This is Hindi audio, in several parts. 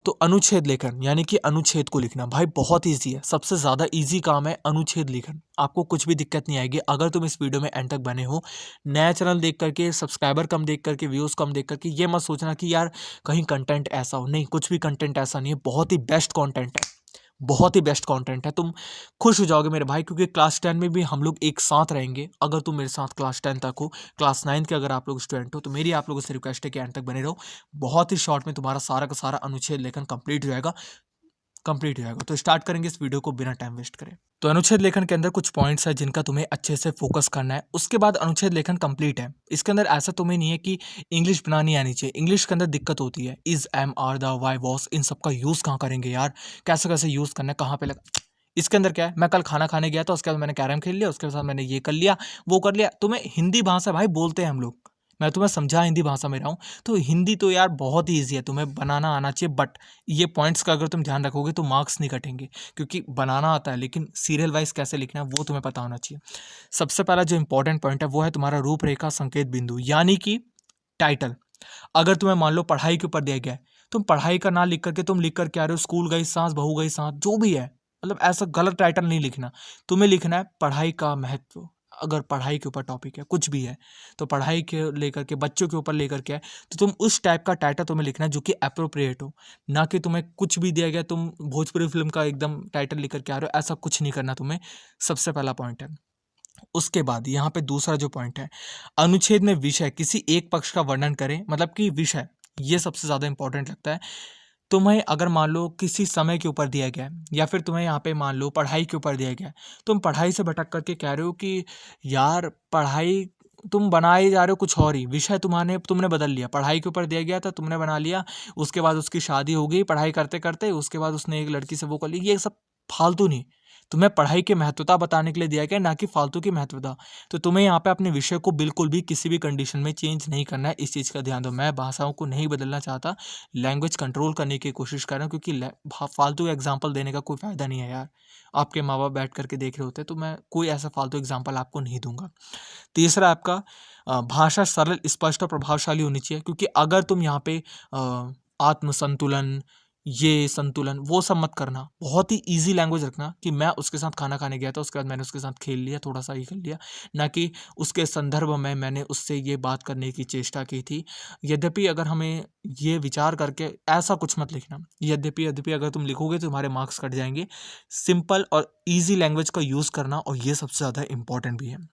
तो अनुच्छेद लेखन यानी कि अनुच्छेद को लिखना भाई बहुत इजी है, सबसे ज़्यादा इजी काम है अनुच्छेद लेखन। आपको कुछ भी दिक्कत नहीं आएगी अगर तुम इस वीडियो में एंड तक बने हो। नया चैनल देख करके, सब्सक्राइबर कम देख करके, व्यूज़ कम देख करके ये मत सोचना कि यार कहीं कंटेंट ऐसा हो, नहीं, कुछ भी कंटेंट ऐसा नहीं है, बहुत ही बेस्ट कंटेंट है, बहुत ही बेस्ट कंटेंट है। तुम खुश हो जाओगे मेरे भाई, क्योंकि क्लास 10 में भी हम लोग एक साथ रहेंगे। अगर तुम मेरे साथ क्लास 10 तक हो, क्लास 9 के अगर आप लोग स्टूडेंट हो, तो मेरी आप लोगों से रिक्वेस्ट है कि एंड तक बने रहो। बहुत ही शॉर्ट में तुम्हारा सारा का सारा अनुच्छेद लेखन कंप्लीट हो जाएगा, कंप्लीट हो जाएगा। तो स्टार्ट करेंगे इस वीडियो को बिना टाइम वेस्ट करे। तो अनुच्छेद लेखन के अंदर कुछ पॉइंट्स है जिनका तुम्हें अच्छे से फोकस करना है। उसके बाद अनुच्छेद लेखन कंप्लीट है। इसके अंदर ऐसा तुम्हें नहीं है कि इंग्लिश बनानी आनी चाहिए। इंग्लिश के अंदर दिक्कत होती है, is, am, are, the, why, was, इन सब का यूज कहाँ करेंगे यार, कैसे कैसे यूज करना है, कहाँ पे लगा। इसके अंदर क्या है, मैं कल खाना खाने गया था, उसके बाद मैंने कैरम खेल लिया, उसके साथ मैंने ये कर लिया, वो कर लिया। तुम्हें हिंदी भाषा भाई बोलते हैं हम लोग, मैं तुम्हें समझा हिंदी भाषा में रहा हूँ। तो हिंदी तो यार बहुत ही ईजी है, तुम्हें बनाना आना चाहिए। बट ये पॉइंट्स का अगर तुम ध्यान रखोगे तो मार्क्स नहीं कटेंगे, क्योंकि बनाना आता है लेकिन सीरियल वाइज कैसे लिखना है वो तुम्हें पता होना चाहिए। सबसे पहला जो इंपॉर्टेंट पॉइंट है वो है तुम्हारा रूपरेखा संकेत बिंदु, यानी कि टाइटल। अगर तुम्हें मान लो पढ़ाई के ऊपर दिया गया है, तुम पढ़ाई का ना लिख करके तुम लिख करके आ रहे हो स्कूल गई सांस, बहू गई सांस, जो भी है, मतलब ऐसा गलत टाइटल नहीं लिखना। तुम्हें लिखना है पढ़ाई का महत्व। अगर पढ़ाई के ऊपर टॉपिक है, कुछ भी है, तो पढ़ाई के लेकर के, बच्चों के ऊपर लेकर के है, तो तुम उस टाइप का टाइटल तुम्हें लिखना है जो कि अप्रोप्रिएट हो। ना कि तुम्हें कुछ भी दिया गया तुम भोजपुरी फिल्म का एकदम टाइटल लिख करके आ रहे हो, ऐसा कुछ नहीं करना तुम्हें। सबसे पहला पॉइंट है। उसके बाद यहाँ पे दूसरा जो पॉइंट है, अनुच्छेद में विषय किसी एक पक्ष का वर्णन करें, मतलब कि विषय, ये सबसे ज़्यादा इंपॉर्टेंट लगता है। तुम्हें अगर मान लो किसी समय के ऊपर दिया गया है, या फिर तुम्हें यहाँ पे मान लो पढ़ाई के ऊपर दिया गया है, तुम पढ़ाई से भटक करके कह रहे हो कि यार पढ़ाई तुम बनाए जा रहे हो कुछ और ही, विषय तुमने बदल लिया। पढ़ाई के ऊपर दिया गया था, तुमने बना लिया, उसके बाद उसकी शादी हो गई पढ़ाई करते करते, उसके बाद उसने एक लड़की से वो कर ली। ये सब फालतू नहीं, तुम्हें पढ़ाई की महत्वता बताने के लिए दिया गया, ना कि फालतू की महत्वता। तो तुम्हें यहाँ पे अपने विषय को बिल्कुल भी किसी भी कंडीशन में चेंज नहीं करना है, इस चीज़ का ध्यान दो। मैं भाषाओं को नहीं बदलना चाहता, लैंग्वेज कंट्रोल करने की कोशिश कर रहा हूँ, क्योंकि फालतू एग्जाम्पल देने का कोई फ़ायदा नहीं है यार। आपके माँ बाप बैठ करके देख रहे होते, तो मैं कोई ऐसा फालतू एग्जाम्पल आपको नहीं दूंगा। तीसरा आपका भाषा सरल, स्पष्ट और प्रभावशाली होनी चाहिए, क्योंकि अगर तुम यहाँ पे आत्म संतुलन, ये संतुलन, वो सब मत करना। बहुत ही इजी लैंग्वेज रखना कि मैं उसके साथ खाना खाने गया था, उसके बाद मैंने उसके साथ खेल लिया, थोड़ा सा ही खेल लिया, ना कि उसके संदर्भ में मैंने उससे ये बात करने की चेष्टा की थी। यद्यपि अगर हमें ये विचार करके ऐसा कुछ मत लिखना। यद्यपि अगर तुम लिखोगे तो तुम्हारे मार्क्स कट जाएंगे। सिंपल और ईजी लैंग्वेज का यूज़ करना, और ये सबसे ज़्यादा इंपॉर्टेंट भी है।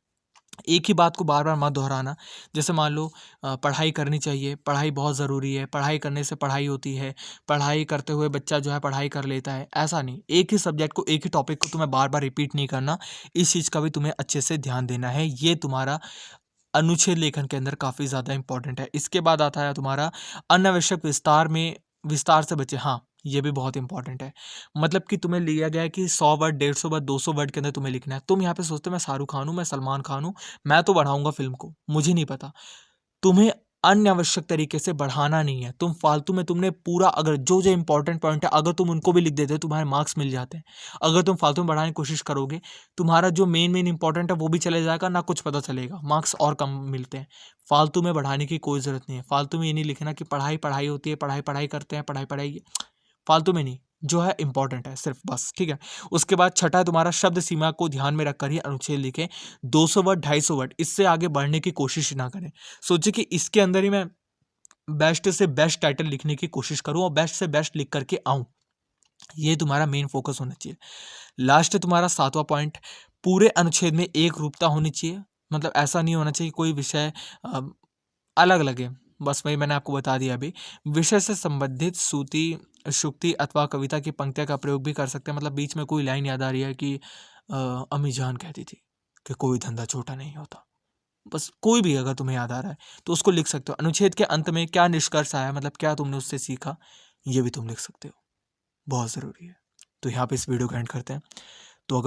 एक ही बात को बार बार मत दोहराना। जैसे मान लो पढ़ाई करनी चाहिए, पढ़ाई बहुत ज़रूरी है, पढ़ाई करने से पढ़ाई होती है, पढ़ाई करते हुए बच्चा जो है पढ़ाई कर लेता है, ऐसा नहीं। एक ही सब्जेक्ट को, एक ही टॉपिक को तुम्हें बार बार रिपीट नहीं करना। इस चीज़ का भी तुम्हें अच्छे से ध्यान देना है। ये तुम्हारा अनुच्छेद लेखन के अंदर काफ़ी ज़्यादा इंपॉर्टेंट है। इसके बाद आता है तुम्हारा अनावश्यक विस्तार से बचे। हाँ, ये भी बहुत इंपॉर्टेंट है। मतलब कि तुम्हें लिया गया है कि 100 वर्ड, 150 वर्ड, 200 वर्ड के अंदर तुम्हें लिखना है। तुम यहाँ पे सोचते हो मैं शाहरुख खान हूँ, मैं सलमान खान हूँ, मैं तो बढ़ाऊंगा फिल्म को, मुझे नहीं पता। तुम्हें अनावश्यक तरीके से बढ़ाना नहीं है। तुम फालतू में, तुमने पूरा, अगर जो जो इंपॉर्टेंट पॉइंट है अगर तुम उनको भी लिख देते हो, तुम्हारे मार्क्स मिल जाते हैं। अगर तुम फालतू में बढ़ाने की कोशिश करोगे, तुम्हारा जो मेन इंपॉर्टेंट है वो भी चले जाएगा, ना कुछ पता चलेगा, मार्क्स और कम मिलते हैं। फालतू में बढ़ाने की कोई ज़रूरत नहीं है। फालतू में ये नहीं लिखना कि पढ़ाई पढ़ाई होती है, पढ़ाई पढ़ाई करते हैं, पढ़ाई पढ़ाई, फालतू में नहीं। जो है इंपॉर्टेंट है सिर्फ, बस, ठीक है। उसके बाद छठा है तुम्हारा शब्द सीमा को ध्यान में रखकर ही अनुच्छेद लिखें। 200 वर्ड, 250 वर्ड, इससे आगे बढ़ने की कोशिश ना करें। सोचिए कि इसके अंदर ही मैं बेस्ट से बेस्ट टाइटल लिखने की कोशिश करूं और बेस्ट से बेस्ट लिख करके आऊं। ये तुम्हारा मेन फोकस होना चाहिए। लास्ट है तुम्हारा 7वां पॉइंट, पूरे अनुच्छेद में एक रूपता होनी चाहिए। मतलब ऐसा नहीं होना चाहिए कोई विषय अलग लगे। बस वही मैंने आपको बता दिया अभी। विषय से संबंधित सूती, शुक्ति अथवा कविता की पंक्तियां का प्रयोग भी कर सकते हैं। मतलब बीच में कोई लाइन याद आ रही है कि अम्मी जान कहती थी कि कोई धंधा छोटा नहीं होता, बस कोई भी अगर तुम्हें याद आ रहा है तो उसको लिख सकते हो। अनुच्छेद के अंत में क्या निष्कर्ष आया, मतलब क्या तुमने उससे सीखा, ये भी तुम लिख सकते हो, बहुत ज़रूरी है। तो यहाँ पे इस वीडियो को एंड करते हैं। तो अगर